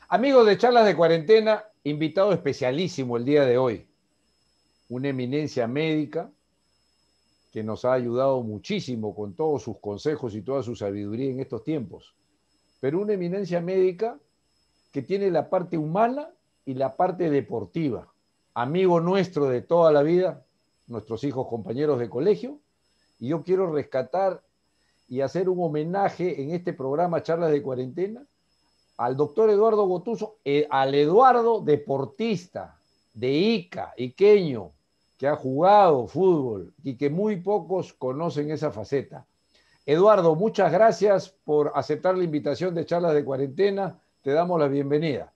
Amigos de Charlas de Cuarentena, invitado especialísimo el día de hoy, una eminencia médica que nos ha ayudado muchísimo con todos sus consejos y toda su sabiduría en estos tiempos, pero una eminencia médica que tiene la parte humana y la parte deportiva. Amigo nuestro de toda la vida, nuestros hijos compañeros de colegio, y yo quiero rescatar y hacer un homenaje en este programa Charlas de Cuarentena al doctor Eduardo Gotuso, al Eduardo deportista de Ica, iqueño, que ha jugado fútbol y que muy pocos conocen esa faceta. Eduardo, muchas gracias por aceptar la invitación de Charlas de Cuarentena. Te damos la bienvenida.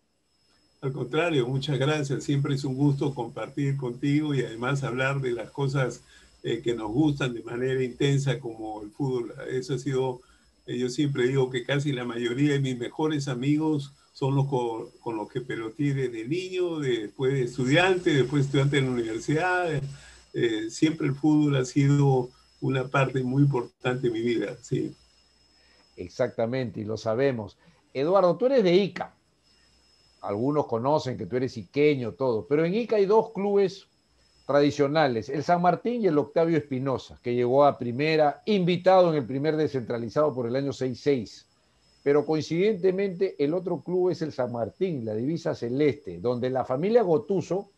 Al contrario, muchas gracias. Siempre es un gusto compartir contigo y además hablar de las cosas que nos gustan de manera intensa como el fútbol. Eso ha sido, yo siempre digo que casi la mayoría de mis mejores amigos son los con los que peloteé desde niño, después de estudiante en la universidad. Siempre el fútbol ha sido una parte muy importante de mi vida, sí. Exactamente, y lo sabemos. Eduardo, tú eres de Ica. Algunos conocen que tú eres iqueño, todo, pero en Ica hay dos clubes tradicionales, el San Martín y el Octavio Espinosa, que llegó a primera, invitado en el primer descentralizado por el año 66. Pero coincidentemente el otro club es el San Martín, la divisa celeste, donde la familia Gotuso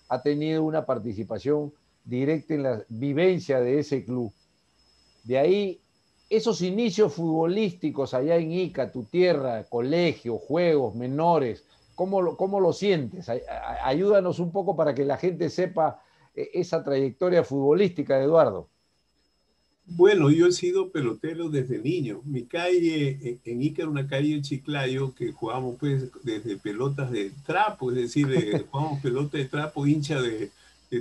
ha tenido una participación directa en la vivencia de ese club. De ahí, esos inicios futbolísticos allá en Ica, tu tierra, colegio, juegos, menores, cómo lo sientes? Ayúdanos un poco para que la gente sepa esa trayectoria futbolística de Eduardo. Bueno, yo he sido pelotero desde niño. Mi calle en Ica era una calle en Chiclayo que jugábamos pues desde pelotas de trapo, es decir, jugábamos pelota de trapo hincha de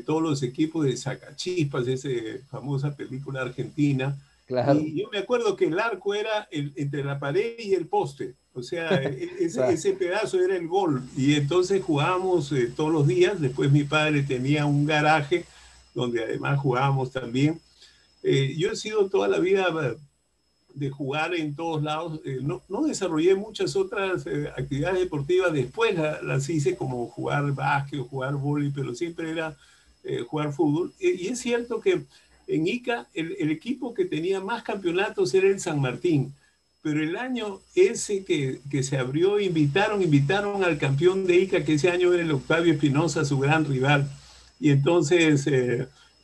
todos los equipos de Sacachispas, esa famosa película argentina. Claro, Y yo me acuerdo que el arco era entre la pared y el poste, o sea, claro. ese pedazo era el gol. Y entonces jugábamos todos los días. Después mi padre tenía un garaje donde además jugábamos también. Yo he sido toda la vida de jugar en todos lados. No desarrollé muchas otras actividades deportivas. Después las hice como jugar básquet o jugar vóley, pero siempre era jugar fútbol. Y es cierto que en Ica el equipo que tenía más campeonatos era el San Martín. Pero el año ese que se abrió, invitaron al campeón de Ica, que ese año era el Octavio Espinosa, su gran rival. Y entonces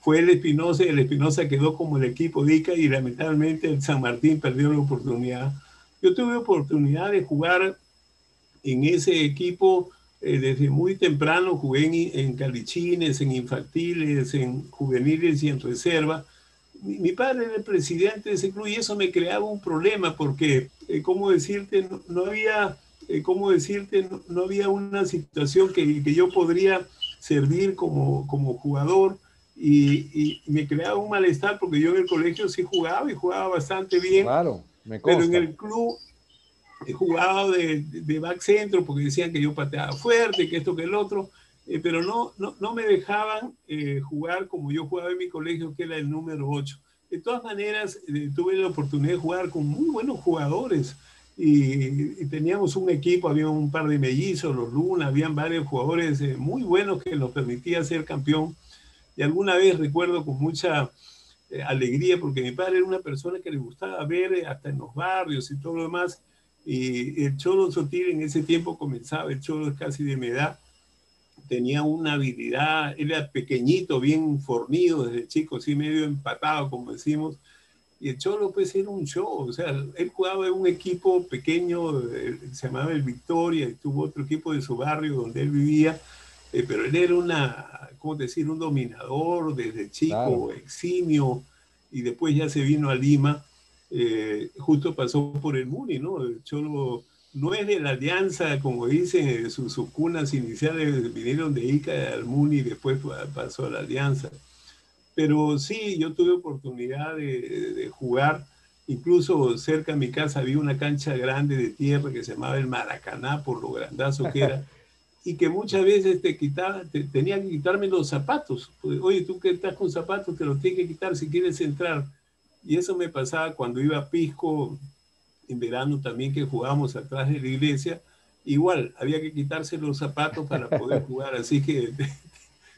fue el Espinosa quedó como el equipo de Ica y lamentablemente el San Martín perdió la oportunidad. Yo tuve oportunidad de jugar en ese equipo desde muy temprano, jugué en calichines, en infantiles, en juveniles y en reserva. Mi padre era el presidente de ese club y eso me creaba un problema porque, ¿cómo decirte? No había, ¿cómo decirte? No había una situación que yo podría servir como jugador y me creaba un malestar porque yo en el colegio sí jugaba y jugaba bastante bien, Claro, me pero en consta. el club he jugado de back centro porque decían que yo pateaba fuerte, que esto, que el otro, pero no me dejaban jugar como yo jugaba en mi colegio, que era el número 8. De todas maneras, tuve la oportunidad de jugar con muy buenos jugadores y teníamos un equipo, había un par de mellizos, los Luna, habían varios jugadores muy buenos que nos permitía ser campeón. Y alguna vez recuerdo con mucha alegría, porque mi padre era una persona que le gustaba ver hasta en los barrios y todo lo demás. Y el Cholo Sotil en ese tiempo comenzaba, el Cholo es casi de mi edad, tenía una habilidad, era pequeñito, bien fornido desde chico, así medio empatado, como decimos. Y el Cholo pues era un show, o sea, él jugaba en un equipo pequeño, se llamaba el Victoria, y tuvo otro equipo de su barrio donde él vivía, pero él era ¿cómo decir? Un dominador desde Claro. chico, eximio, y después ya se vino a Lima, justo pasó por el Muni, ¿no? El Cholo no es de la Alianza, como dicen, sus cunas iniciales vinieron de Ica al Muni y después pasó a la Alianza. Pero sí, yo tuve oportunidad de jugar, incluso cerca de mi casa había una cancha grande de tierra que se llamaba el Maracaná por lo grandazo que era, y que muchas veces tenía que quitarme los zapatos. Pues, oye, tú que estás con zapatos, te los tienes que quitar si quieres entrar. Y eso me pasaba cuando iba a Pisco, en verano también que jugábamos atrás de la iglesia, igual, había que quitarse los zapatos para poder jugar, así que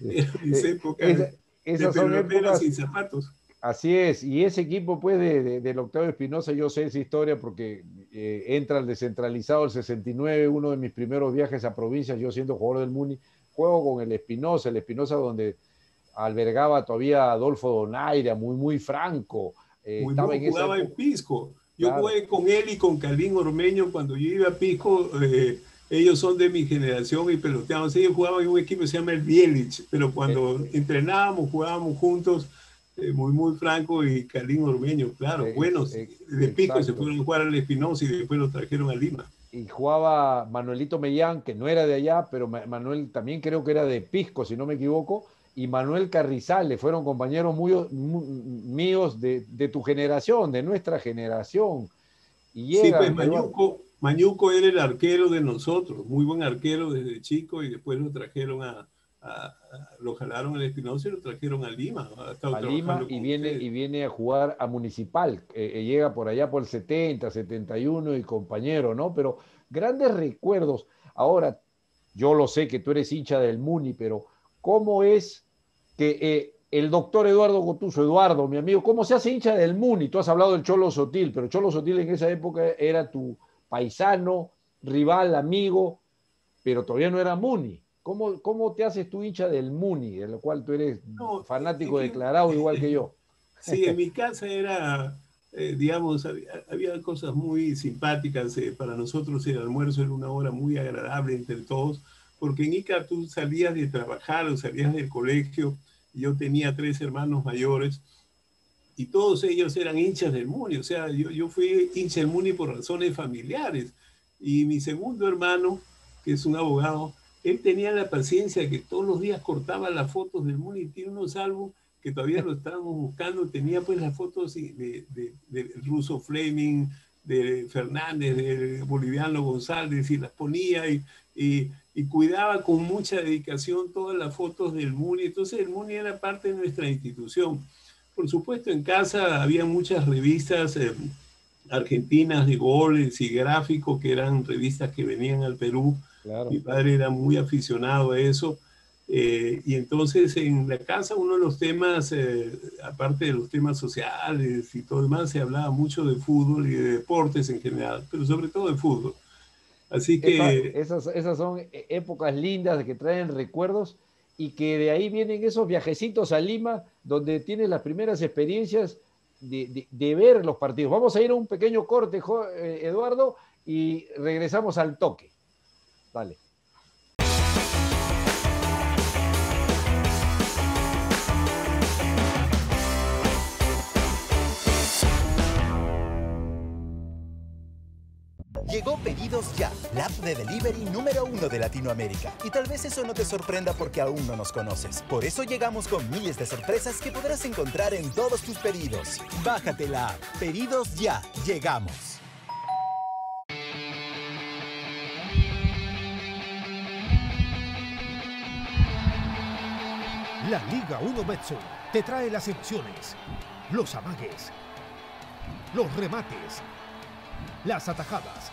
eran mis épocas de Esas son pelotero sin épocas. zapatos. Así es, y ese equipo pues del Octavio Espinosa, yo sé esa historia porque entra al descentralizado el 69, uno de mis primeros viajes a provincias, yo siendo jugador del Muni, juego con el Espinosa donde albergaba todavía a Adolfo Donaire, muy franco, Muy estaba bueno, en esa jugaba en época, Pisco. Yo claro, jugué con él y con Calvin Ormeño cuando yo iba a Pisco. Ellos son de mi generación y peloteaban. Ellos jugaban en un equipo que se llama el Bielich, pero eh, cuando entrenábamos, jugábamos juntos, muy franco y Calvin Ormeño, claro. Buenos, de Pisco se exacto. fueron a jugar al Espinosa y después lo trajeron a Lima. Y jugaba Manuelito Mellán, que no era de allá, pero Manuel también creo que era de Pisco, si no me equivoco, y Manuel Carrizales, fueron compañeros míos de tu generación, de nuestra generación. Y Sí, pues llegan, Eduardo, Mañuco era el arquero de nosotros, muy buen arquero desde chico y después lo trajeron lo jalaron al Espinosa y lo trajeron a Lima. Ha estado a Lima trabajando con y ustedes. viene a jugar a Municipal. Llega por allá por el 70, 71 y compañero, ¿no? Pero grandes recuerdos. Ahora, yo lo sé que tú eres hincha del Muni, pero ¿cómo es que el doctor Eduardo Gotuso, Eduardo, mi amigo, cómo se hace hincha del Muni? Tú has hablado del Cholo Sotil, pero Cholo Sotil en esa época era tu paisano, rival, amigo, pero todavía no era Muni. ¿Cómo te haces tú hincha del Muni, de lo cual tú eres No, es fanático que declarado igual que yo? sí, en mi casa era, digamos, había cosas muy simpáticas. Para nosotros el almuerzo era una hora muy agradable entre todos, porque en Ica tú salías de trabajar o salías del colegio. Yo tenía tres hermanos mayores y todos ellos eran hinchas del Muni. O sea, yo fui hincha del Muni por razones familiares. Y mi segundo hermano, que es un abogado, él tenía la paciencia que todos los días cortaba las fotos del Muni. Tiene unos álbumes que todavía lo estábamos buscando. Tenía pues las fotos de Russo Fleming, de Fernández, de Boliviano González, y las ponía y cuidaba con mucha dedicación todas las fotos del Muni. Entonces el Muni era parte de nuestra institución. Por supuesto, en casa había muchas revistas argentinas de goles y gráficos, que eran revistas que venían al Perú. Mi Claro. padre era muy aficionado a eso. Y entonces en la casa uno de los temas, aparte de los temas sociales y todo demás, se hablaba mucho de fútbol y de deportes en general, pero sobre todo de fútbol. Así que Esas son épocas lindas que traen recuerdos y que de ahí vienen esos viajecitos a Lima donde tienes las primeras experiencias de ver los partidos. Vamos a ir a un pequeño corte, Eduardo, y regresamos al toque. Dale. Llegó Pedidos Ya, la app de delivery número 1 de Latinoamérica. Y tal vez eso no te sorprenda porque aún no nos conoces. Por eso llegamos con miles de sorpresas que podrás encontrar en todos tus pedidos. Bájate la app. Pedidos Ya. Llegamos. La Liga 1 Betson te trae las emociones, los amagues, los remates, las atajadas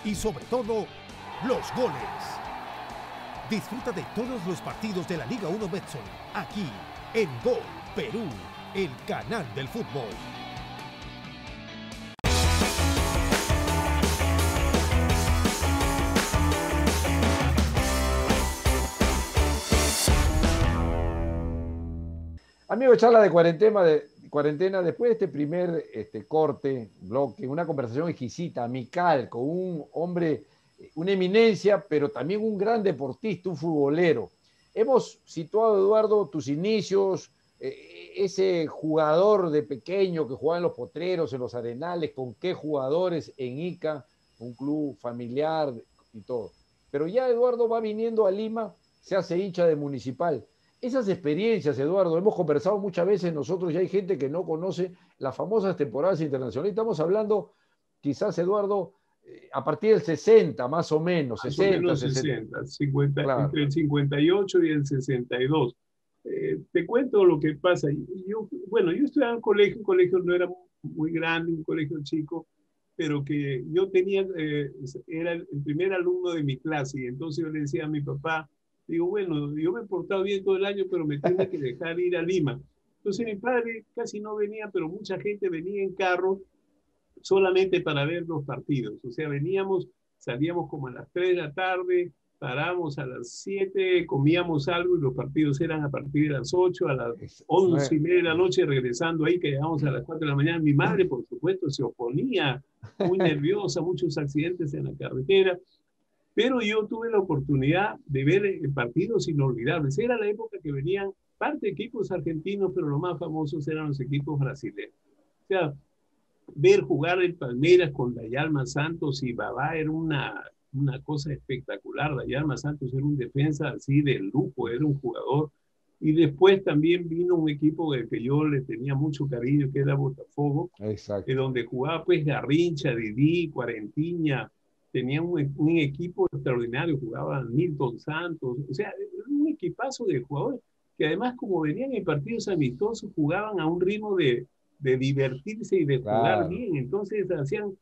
y sobre todo, los goles. Disfruta de todos los partidos de la Liga 1 Betson aquí en Gol Perú, el canal del fútbol. Amigo, charla de cuarentena, después de este primer corte, bloque, una conversación exquisita, amical, con un hombre, una eminencia, pero también un gran deportista, un futbolero. Hemos situado, Eduardo, tus inicios, ese jugador de pequeño que jugaba en los potreros, en los arenales, con qué jugadores en Ica, un club familiar y todo. Pero ya Eduardo va viniendo a Lima, se hace hincha de Municipal. Esas experiencias, Eduardo, hemos conversado muchas veces nosotros y hay gente que no conoce las famosas temporadas internacionales. Estamos hablando, quizás, Eduardo, a partir del 60, más o menos, más o 60, menos 60, 60, 50, claro. entre el 58 y el 62. Te cuento lo que pasa. Bueno, yo estudiaba en un colegio no era muy grande, un colegio chico, pero que yo tenía, era el primer alumno de mi clase, y entonces yo le decía a mi papá, digo, bueno, yo me he portado bien todo el año, pero me tiene que dejar ir a Lima. Entonces mi padre casi no venía, pero mucha gente venía en carro solamente para ver los partidos. O sea, salíamos como a las 3 de la tarde, parábamos a las 7, comíamos algo y los partidos eran a partir de las 8, a las 11:30 de la noche, regresando ahí, que llegamos a las 4 de la mañana. Mi madre, por supuesto, se oponía, muy nerviosa, muchos accidentes en la carretera, pero yo tuve la oportunidad de ver partidos inolvidables. Era la época que venían parte de equipos argentinos, pero los más famosos eran los equipos brasileños. O sea, ver jugar el Palmeiras con Dayalma Santos y Babá era una cosa espectacular. Dayalma Santos era un defensa así de lujo, era un jugador. Y después también vino un equipo del que yo le tenía mucho cariño, que era Botafogo, donde jugaba pues Garrincha, Didi, Cuarentiña. Tenía un equipo extraordinario, jugaba Milton Santos. O sea, un equipazo de jugadores que además, como venían en partidos amistosos, jugaban a un ritmo de divertirse y de jugar bien. Entonces hacían,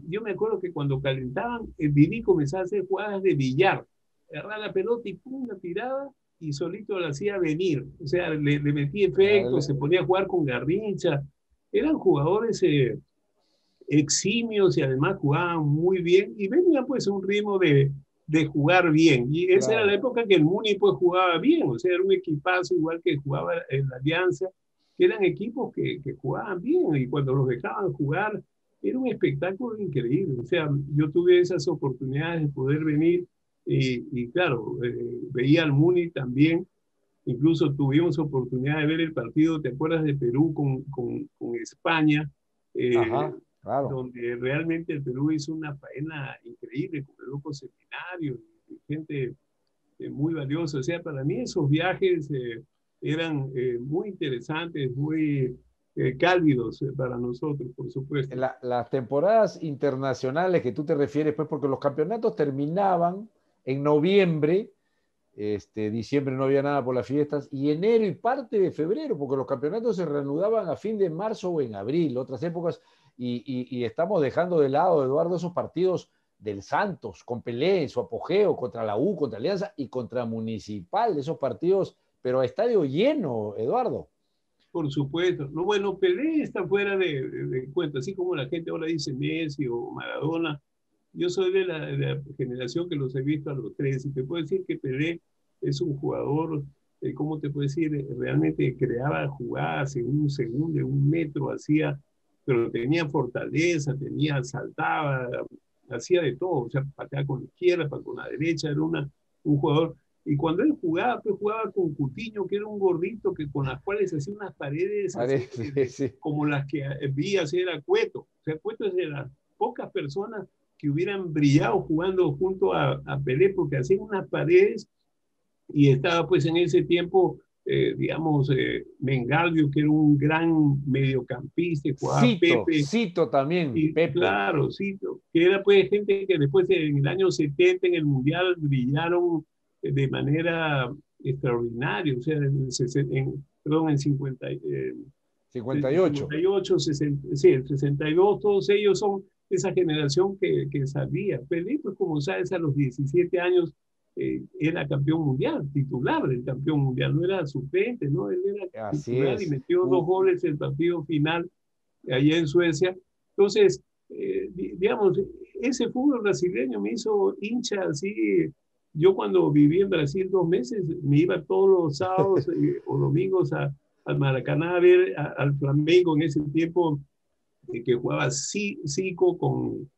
yo me acuerdo que cuando calentaban, el Didi comenzaba a hacer jugadas de billar, agarraba la pelota y pum, la tiraba y solito la hacía venir. O sea, le metía efectos, se ponía a jugar con Garrincha. Eran jugadores eximios y además jugaban muy bien y venían pues a un ritmo de jugar bien. Y esa era la época que el Muni pues jugaba bien, o sea, era un equipazo igual que jugaba en la Alianza, que eran equipos que jugaban bien, y cuando los dejaban jugar era un espectáculo increíble. O sea, yo tuve esas oportunidades de poder venir y claro, veía al Muni también. Incluso tuvimos oportunidad de ver el partido, ¿te acuerdas de Perú con España? Claro. Donde realmente el Perú hizo una faena increíble con el grupo Seminario, gente muy valiosa. O sea, para mí esos viajes eran muy interesantes, muy cálidos para nosotros, por supuesto. Las temporadas internacionales que tú te refieres, pues, porque los campeonatos terminaban en noviembre, diciembre no había nada por las fiestas, y enero y parte de febrero, porque los campeonatos se reanudaban a fin de marzo o en abril, otras épocas. Y estamos dejando de lado, Eduardo, esos partidos del Santos, con Pelé en su apogeo, contra la U, contra Alianza y contra Municipal, esos partidos, pero a estadio lleno, Eduardo. Por supuesto. No, bueno, Pelé está fuera de cuenta, así como la gente ahora dice Messi o Maradona. Yo soy de la generación que los he visto a los tres, y te puedo decir que Pelé es un jugador, ¿cómo te puedo decir? Realmente creaba jugadas en un segundo, en un metro, pero tenía fortaleza, saltaba, hacía de todo, o sea, pateaba con la izquierda, con la derecha, era un jugador. Y cuando él jugaba, pues jugaba con Coutinho, que era un gordito con las cuales hacía unas paredes así, como las que vi hacer a Cueto. O sea, Cueto es de las pocas personas que hubieran brillado jugando junto a Pelé, porque hacían unas paredes, y estaba pues en ese tiempo, Mengalvio, que era un gran mediocampista, jugaba Pepe. Cito también, y, Pepe. Claro, Cito, que era pues gente que después en el año 70 en el Mundial brillaron de manera extraordinaria. O sea, en 58, 62, todos ellos son esa generación que sabía. Pelé, pues como sabes, a los 17 años era campeón mundial, titular del campeón mundial, no era suplente, ¿no? Él era titular y metió 2 goles en el partido final allá en Suecia. Entonces, digamos, ese fútbol brasileño me hizo hincha así. Yo cuando viví en Brasil 2 meses, me iba todos los sábados o domingos al Maracaná a ver al Flamengo en ese tiempo, que jugaba Zico con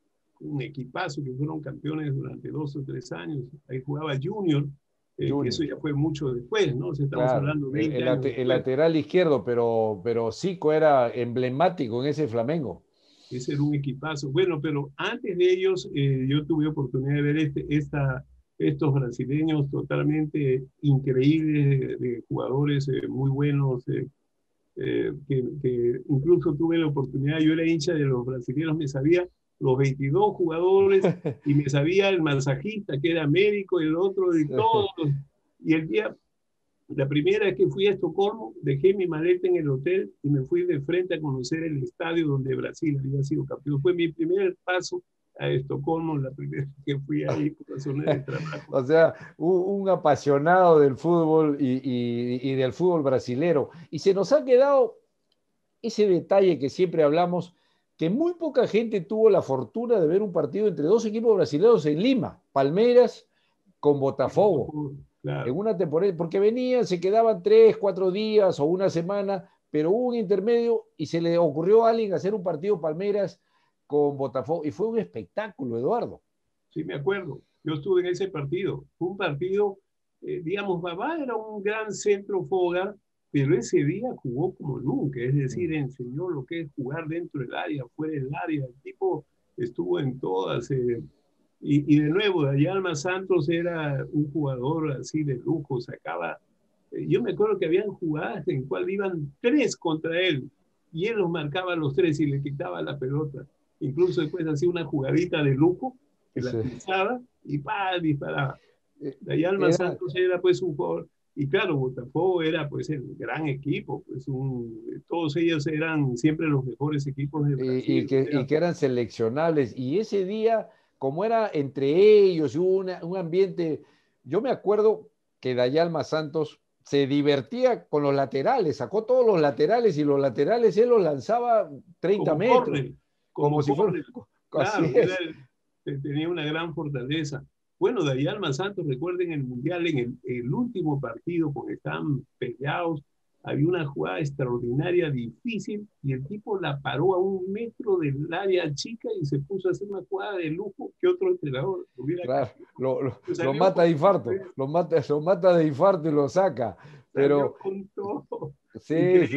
un equipazo, que fueron campeones durante 2 o 3 años. Ahí jugaba Junior, que eso ya fue mucho después, ¿no? Estamos hablando de 20 años. El lateral izquierdo, pero Zico era emblemático en ese Flamengo. Ese era un equipazo. Bueno, pero antes de ellos, yo tuve oportunidad de ver estos brasileños totalmente increíbles, de jugadores muy buenos, que incluso tuve la oportunidad, yo era hincha de los brasileños, me sabía los 22 jugadores y me sabía el masajista, que era médico, y el otro, y todos. Y el día La primera es que fui a Estocolmo, dejé mi maleta en el hotel y me fui de frente a conocer el estadio donde Brasil había sido campeón. Fue mi primer paso a Estocolmo, la primera vez que fui ahí por razones de trabajo. O sea, un apasionado del fútbol y del fútbol brasilero. Y se nos ha quedado ese detalle que siempre hablamos, que muy poca gente tuvo la fortuna de ver un partido entre dos equipos brasileños en Lima, Palmeiras con Botafogo. Claro. En una temporada, porque venían, se quedaban 3, 4 días o una semana, pero hubo un intermedio y se le ocurrió a alguien hacer un partido Palmeiras con Botafogo y fue un espectáculo, Eduardo. Sí, me acuerdo. Yo estuve en ese partido. Fue un partido, digamos, Babá era un gran centro foga, pero ese día jugó como nunca, es decir, enseñó lo que es jugar dentro del área, fuera del área. El tipo estuvo en todas. Y de nuevo, Dayalma Santos era un jugador así de lujo, sacaba. Yo me acuerdo que habían jugadas en cual iban 3 contra él y él los marcaba a los 3 y le quitaba la pelota. Incluso después hacía una jugadita de lujo que la pisaba y disparaba. Dayalma Santos era pues un jugador. Y claro, Botafogo era pues el gran equipo, pues todos ellos eran siempre los mejores equipos de Brasil. Y que eran seleccionables. Y ese día, como era entre ellos, hubo un ambiente. Yo me acuerdo que Dayalma Santos se divertía con los laterales, sacó todos los laterales y los laterales él los lanzaba 30 como metros. Corner, como si fuera. Claro, tenía una gran fortaleza. Bueno, Dayalma Santos, recuerden el Mundial, en el último partido, porque estaban peleados, había una jugada extraordinaria, difícil, y el tipo la paró a 1 metro del área chica y se puso a hacer una jugada de lujo que otro entrenador hubiera. Claro, lo mata de infarto, lo mata de infarto y lo saca. Pero con todo. Sí.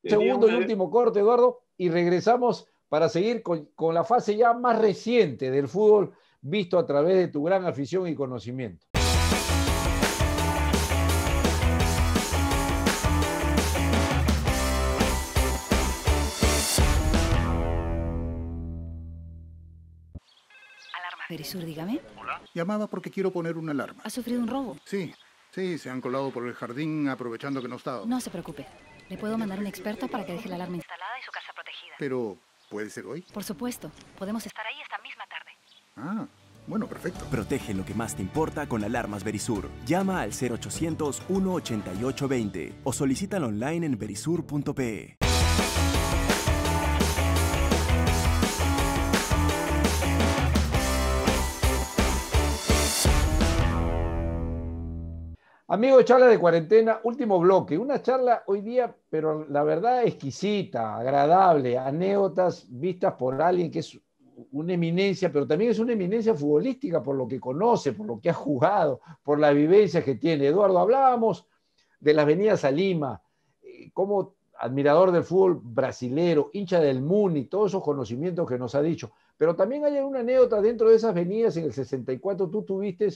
Segundo y último corte, Eduardo, y regresamos para seguir con la fase ya más reciente del fútbol visto a través de tu gran afición y conocimiento. Verisur, dígame. Hola. Llamaba porque quiero poner una alarma. ¿Ha sufrido un robo? Sí, se han colado por el jardín aprovechando que no estaba. No se preocupe. Le puedo mandar un experto para que deje la alarma instalada y su casa protegida. Pero, ¿puede ser hoy? Por supuesto. Podemos estar ahí esta misma tarde. Ah, bueno, perfecto. Protege lo que más te importa con alarmas Verisur. Llama al 0800-188-20 o solicítalo online en verisur.pe. Amigos de Charla de Cuarentena, último bloque. Una charla hoy día, pero la verdad exquisita, agradable, anécdotas vistas por alguien que es una eminencia, pero también es una eminencia futbolística por lo que conoce, por lo que ha jugado, por las vivencias que tiene. Eduardo, hablábamos de las venidas a Lima, como admirador del fútbol brasilero, hincha del Muni, todos esos conocimientos que nos ha dicho. Pero también hay una anécdota dentro de esas venidas. En el 64 tú tuviste,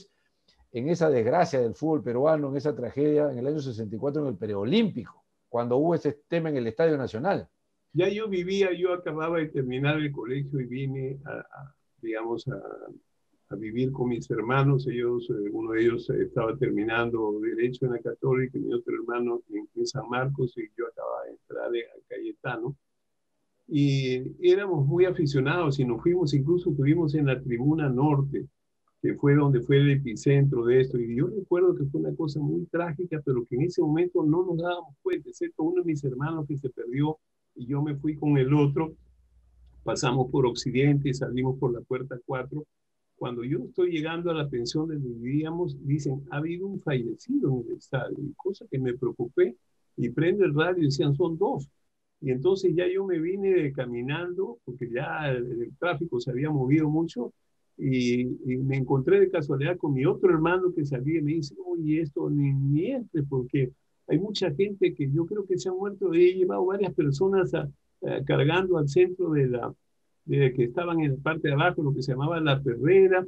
en esa desgracia del fútbol peruano, en esa tragedia, en el año 64 en el preolímpico, cuando hubo ese tema en el Estadio Nacional. Ya yo acababa de terminar el colegio y vine a vivir con mis hermanos. Uno de ellos estaba terminando Derecho en la Católica y mi otro hermano en San Marcos, y yo acababa de entrar a Cayetano. Y éramos muy aficionados y nos fuimos, incluso estuvimos en la tribuna norte, que fue donde fue el epicentro de esto. Y yo recuerdo que fue una cosa muy trágica, pero que en ese momento no nos dábamos cuenta, excepto uno de mis hermanos que se perdió y yo me fui con el otro. Pasamos por Occidente y salimos por la puerta 4. Cuando yo estoy llegando a la pensión donde vivíamos, dicen, ha habido un fallecido en el estadio, cosa que me preocupé, y prendo el radio y decían, son 2. Y entonces ya yo me vine caminando, porque ya el tráfico se había movido mucho, y me encontré de casualidad con mi otro hermano que salía y me dice, oye, esto ni entre, porque hay mucha gente que yo creo que se ha muerto. He llevado varias personas cargando al centro de que estaban en la parte de abajo, lo que se llamaba la perrera,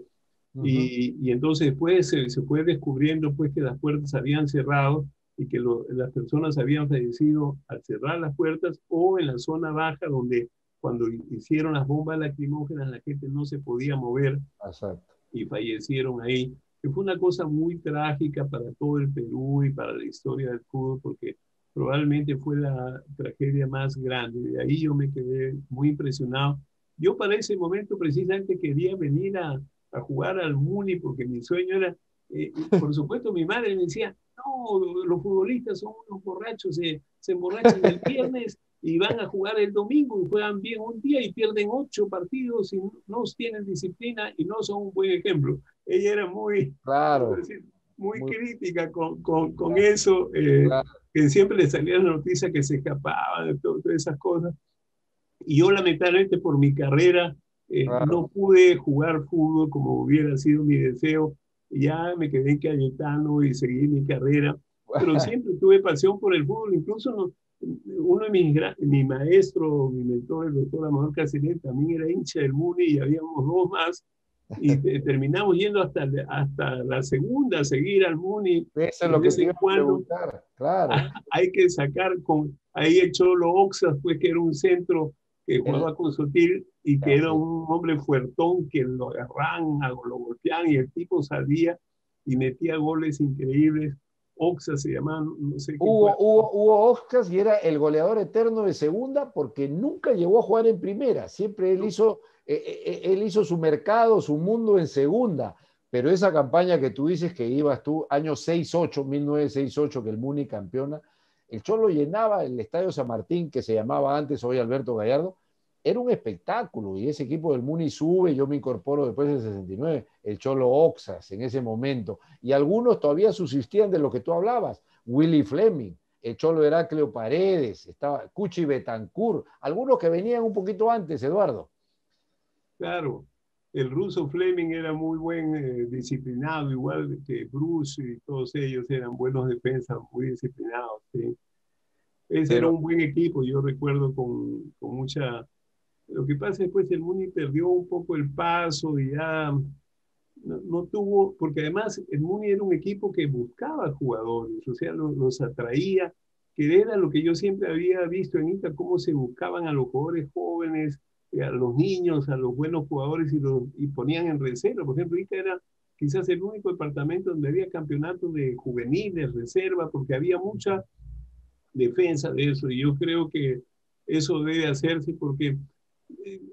y entonces después se fue descubriendo pues que las puertas habían cerrado y que las personas habían fallecido al cerrar las puertas o en la zona baja, donde cuando hicieron las bombas lacrimógenas la gente no se podía mover. Exacto. Y fallecieron ahí. que fue una cosa muy trágica para todo el Perú y para la historia del fútbol, porque probablemente fue la tragedia más grande. De ahí yo me quedé muy impresionado. Yo para ese momento precisamente quería venir a jugar al Muni porque mi sueño era, por supuesto mi madre me decía, no, los futbolistas son unos borrachos, se emborrachan el viernes y van a jugar el domingo y juegan bien un día y pierden 8 partidos y no tienen disciplina y no son un buen ejemplo. Ella era muy, Claro, decir, muy muy, crítica con claro, eso, claro, que siempre le salían noticias que se escapaban de todas esas cosas. Y yo lamentablemente por mi carrera no claro. pude jugar fútbol como hubiera sido mi deseo. Ya me quedé en Cayetano y seguí mi carrera, pero siempre tuve pasión por el fútbol. Incluso uno de mi maestro, mi mentor, el doctor Amador Cacelet, también era hincha del Muni y habíamos 2 más. Y terminamos yendo hasta la segunda, a seguir al Muni Eso es de lo que vez te en iba a cuando. preguntar, claro. Hay que sacar ahí el Cholo Oxas, pues que era un centro que El, jugaba con Sotil y que era así. un hombre fuertón que lo agarraban, lo golpeaban y el tipo salía y metía goles increíbles. Oxas se llamaba, no sé qué fue. Hubo Oscars y era el goleador eterno de segunda porque nunca llegó a jugar en primera. Siempre él hizo su mercado, su mundo en segunda. Pero esa campaña que tú dices que ibas tú, año 68, 1968, que el Muni campeona, el Cholo llenaba el Estadio San Martín, que se llamaba antes, hoy Alberto Gallardo, era un espectáculo y ese equipo del Muni sube, yo me incorporo después del 69, el Cholo Oxas en ese momento, y algunos todavía subsistían de lo que tú hablabas, Willy Fleming, el Cholo Heraclio Paredes, estaba Cuchi Betancourt, algunos que venían un poquito antes, Eduardo. Claro, el ruso Fleming era muy buen disciplinado, igual que Bruce y todos ellos eran buenos defensas, muy disciplinados. ¿Sí? Ese era Pero, un buen equipo, yo recuerdo con mucha. Lo que pasa es que el Muni perdió un poco el paso y ya no tuvo, porque además el Muni era un equipo que buscaba jugadores, o sea, los atraía, que era lo que yo siempre había visto en Ita, cómo se buscaban a los jugadores jóvenes, a los niños, a los buenos jugadores y ponían en reserva. Por ejemplo, Ita era quizás el único departamento donde había campeonatos de juveniles, reserva, porque había mucha defensa de eso, y yo creo que eso debe hacerse porque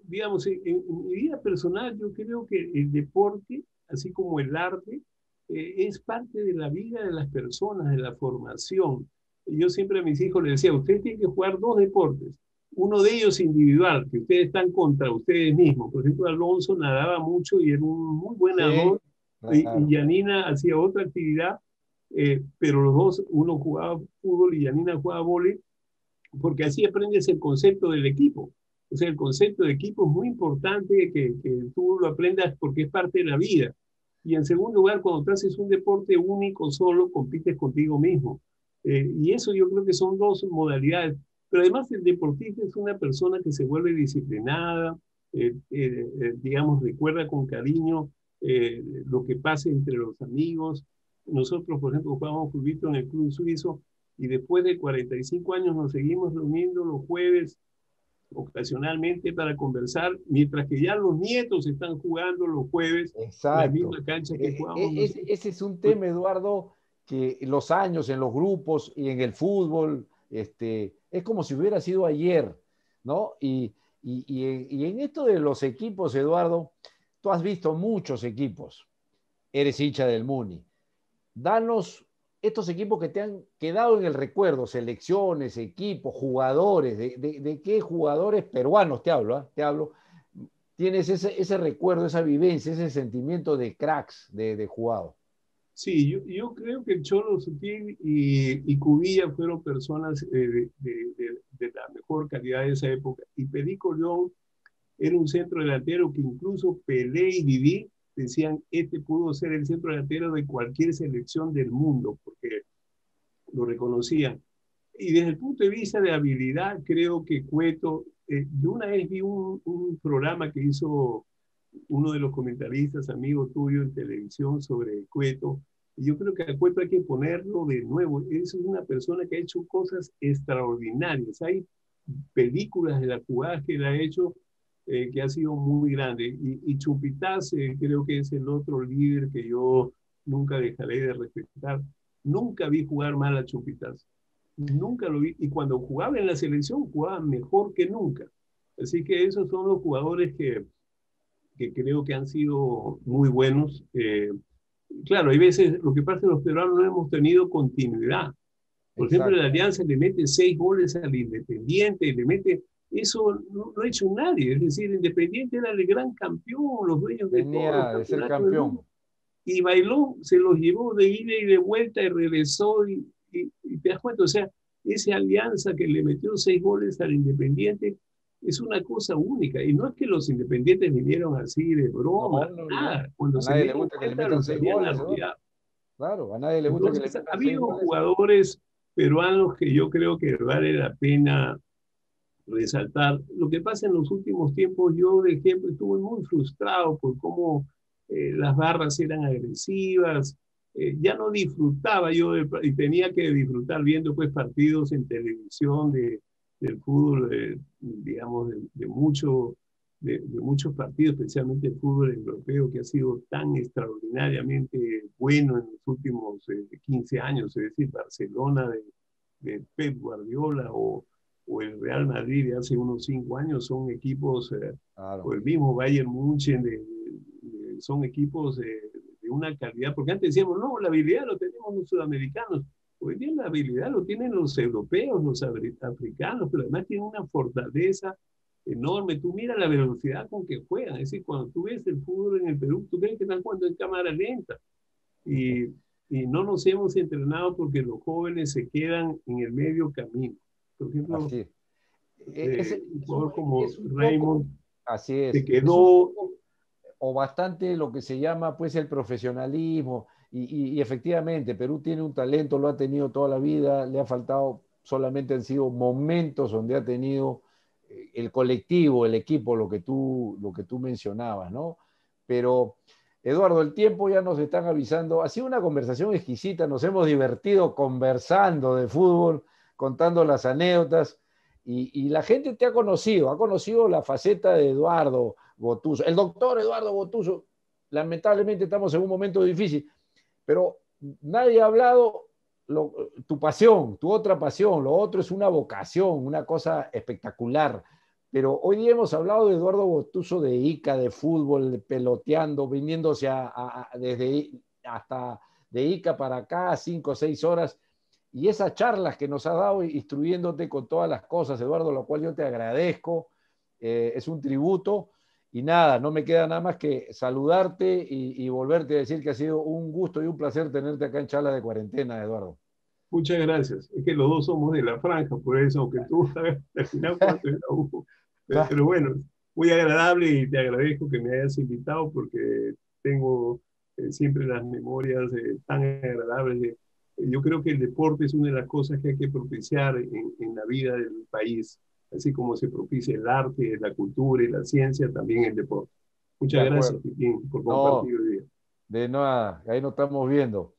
digamos, en mi vida personal, yo creo que el deporte, así como el arte, es parte de la vida de las personas, de la formación. Yo siempre a mis hijos les decía, ustedes tienen que jugar 2 deportes, uno de ellos individual, que ustedes están contra ustedes mismos. Por ejemplo, Alonso nadaba mucho y era un muy buen sí, nadador, y claro, Yanina hacía otra actividad, pero los dos, uno jugaba fútbol y Yanina jugaba vóley, porque así aprendes el concepto del equipo. O sea, el concepto de equipo es muy importante que tú lo aprendas porque es parte de la vida. Y en segundo lugar, cuando tú haces un deporte único solo, compites contigo mismo. Y eso yo creo que son 2 modalidades. Pero además el deportista es una persona que se vuelve disciplinada, digamos, recuerda con cariño lo que pasa entre los amigos. Nosotros, por ejemplo, jugábamos fútbol en el Club Suizo y después de 45 años nos seguimos reuniendo los jueves ocasionalmente para conversar, mientras que ya los nietos están jugando los jueves en la exacto. misma cancha que jugábamos nosotros. Ese es un tema, Eduardo, que los años en los grupos y en el fútbol, es como si hubiera sido ayer, ¿no? Y en esto de los equipos, Eduardo, tú has visto muchos equipos, eres hincha del Muni. Danos estos equipos que te han quedado en el recuerdo, selecciones, equipos, jugadores, de qué jugadores peruanos te hablo, ¿eh? Te hablo, tienes ese recuerdo, esa vivencia, ese sentimiento de cracks, de jugado. Sí, yo creo que el Cholo Sutil y Cubilla fueron personas de la mejor calidad de esa época. Y Perico León era un centro delantero que incluso Pelé y Didi decían, este pudo ser el centro delantero de cualquier selección del mundo, porque lo reconocían. Y desde el punto de vista de habilidad, creo que Cueto, yo una vez vi un programa que hizo uno de los comentaristas, amigo tuyo en televisión, sobre Cueto, y yo creo que a Cueto hay que ponerlo de nuevo. Es una persona que ha hecho cosas extraordinarias. Hay películas de las jugadas que él ha hecho que ha sido muy grande. Y Chumpitaz creo que es el otro líder que yo nunca dejaré de respetar. Nunca vi jugar mal a Chupitas. Nunca lo vi. Y cuando jugaba en la selección, jugaba mejor que nunca. Así que esos son los jugadores que creo que han sido muy buenos. Claro, hay veces, lo que pasa es que los peruanos no hemos tenido continuidad. Por ejemplo, la Alianza le mete 6 goles al Independiente, le mete... Eso no ha hecho nadie. Es decir, Independiente era el gran campeón, los dueños de Venía todo. de ser campeón. Y Bailón se los llevó de ida y de vuelta y regresó y te das cuenta, o sea, esa Alianza que le metió 6 goles al Independiente es una cosa única. Y no es que los Independientes vinieron así de broma, nada. Cuando a nadie le gusta que le metan 6 goles, ¿no? Claro, a nadie le gusta que le metan 6 goles. Ha habido jugadores peruanos que yo creo que vale la pena resaltar. Lo que pasa en los últimos tiempos, yo, de ejemplo, estuve muy frustrado por cómo las barras eran agresivas. Ya no disfrutaba yo y tenía que disfrutar viendo pues partidos en televisión del fútbol, digamos, de muchos partidos, especialmente el fútbol europeo, que ha sido tan extraordinariamente bueno en los últimos 15 años, es decir, Barcelona de Pep Guardiola o el Real Madrid de hace unos 5 años son equipos, claro, o el mismo Bayern München, son equipos de una calidad, porque antes decíamos, no, la habilidad lo tenemos los sudamericanos, hoy día la habilidad lo tienen los europeos, los africanos, pero además tienen una fortaleza enorme. Tú mira la velocidad con que juegan, es decir, cuando tú ves el fútbol en el Perú, tú crees que están jugando en cámara lenta, y no nos hemos entrenado porque los jóvenes se quedan en el medio camino. Por ejemplo, un jugador como Raymond, así es, se quedó... o bastante lo que se llama pues el profesionalismo, y efectivamente Perú tiene un talento, lo ha tenido toda la vida, le ha faltado, solamente han sido momentos donde ha tenido el colectivo, el equipo, lo que tú mencionabas, ¿no? Pero Eduardo, el tiempo ya nos están avisando, ha sido una conversación exquisita, nos hemos divertido conversando de fútbol, contando las anécdotas, y la gente te ha conocido la faceta de Eduardo Botuso, el doctor Eduardo Botuso. Lamentablemente estamos en un momento difícil, pero nadie ha hablado tu pasión, tu otra pasión, lo otro es una vocación, una cosa espectacular. Pero hoy día hemos hablado de Eduardo Botuso, de Ica, de fútbol, de peloteando, viniéndose desde hasta de Ica para acá, 5 o 6 horas, y esas charlas que nos ha dado instruyéndote con todas las cosas, Eduardo, lo cual yo te agradezco, es un tributo. Y nada, no me queda nada más que saludarte y volverte a decir que ha sido un gusto y un placer tenerte acá en Charla de Cuarentena, Eduardo. Muchas gracias. Es que los dos somos de la franja, por eso, aunque tú sabes al final cuánto era uno. Pero bueno, muy agradable, y te agradezco que me hayas invitado, porque tengo siempre las memorias tan agradables. Yo creo que el deporte es una de las cosas que hay que propiciar en la vida del país. Así como se propicia el arte, la cultura y la ciencia, también el deporte. Muchas gracias, Pitín, por compartir hoy día. De nada, ahí nos estamos viendo.